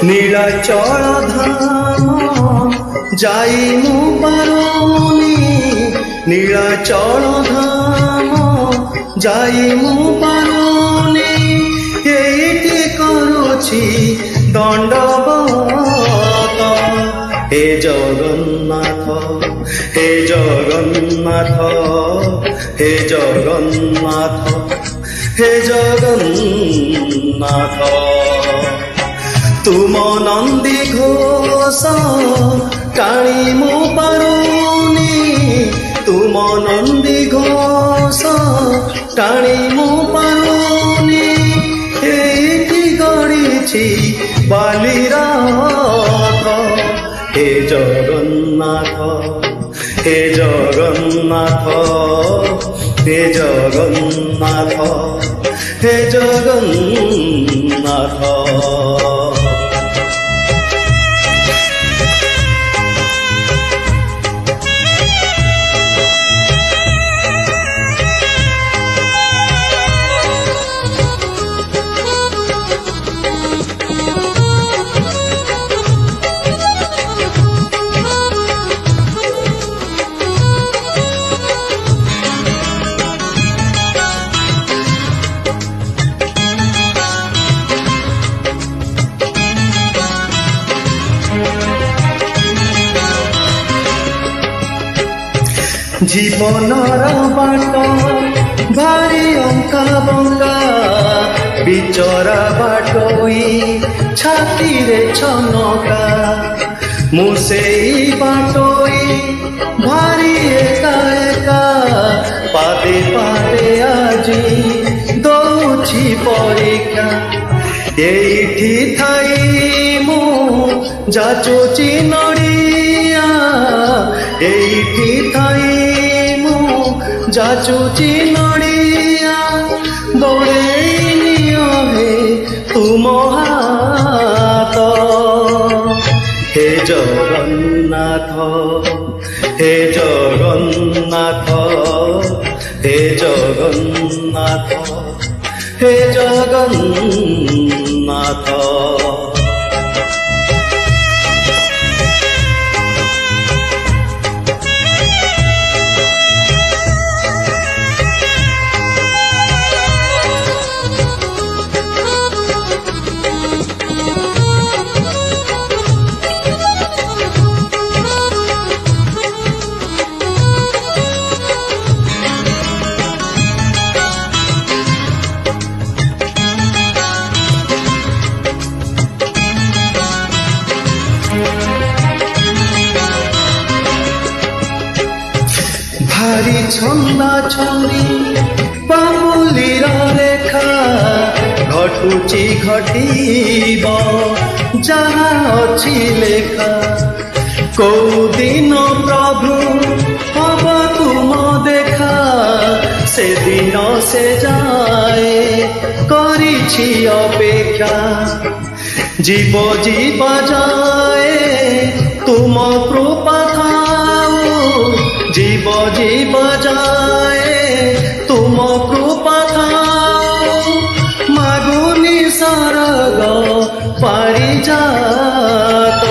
নীলাচল ধাম যাই মু পারুনি, নীলাচল ধাম যাই মু পারুনি, এইটি করুছি দণ্ডবত। হে জগন্নাথ, হে জগন্নাথ, হে জগন্নাথ, হে জগন্নাথ। তুম নন্দী ঘোষ টাণি মু পারুনি, তুম নন্দী ঘোষ টাণি মু পারুনি, এইটি গড়িছি বালিরথ। হে জগন্নাথ, হে জগন্নাথ, হে জগন্নাথ, হে জগন্নাথ। জীবনর বাট ভারি অঙ্কা বঙ্গা, বিচরা বাটই ছাতিরে ছনকা, মু সেই বাটই ভারি একা একা, পাদে পাদে আজি দৌছি পরীক্ষা। এইটি থাই মু যাচুচি নড়িয়া, এইটি থাই মু যাচুচি নড়িয়া, দৌড়েই নিও হে তুম হাত। হে জগন্নাথ, হে জগন্নাথ, হে জগন্নাথ, হে জগন্নাথ। ভারি ছন্দা ছন্দি বাবুলির রেখা, ঘটুচি ঘটিব যাহা অছি লেখা। কোদিন প্রভু হব তুম দেখা, সেদিন সে যায় করিছি অপেক্ষা। জীব জীব যায় তুম কৃপা খাও, জীব জীব যায় তুম কৃপা খাও, মাগুনি স্বর্গ পারিজাত।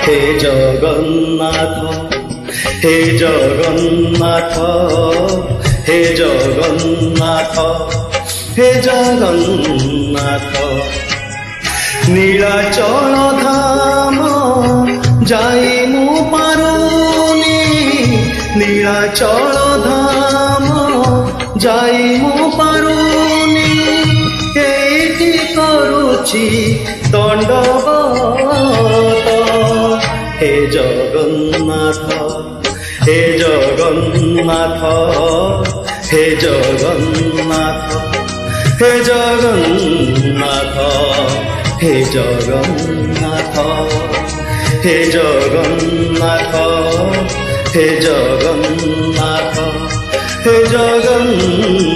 হে জগন্নাথ, হে জগন্নাথ, হে জগন্নাথ, হে জগন্নাথ। নীলাচল ধাম যাই মু পারুনি, নীলাচল ধাম যাই মু পারুনি, এইটি করুছি দণ্ডবত। হে জগন্নাথ, হে জগন্নাথ, হে জগন্নাথ, হে জগন্নাথ, হে জগন্নাথ, হে জগন্নাথ, হে জগন্নাথ, হে জগন্নাথ।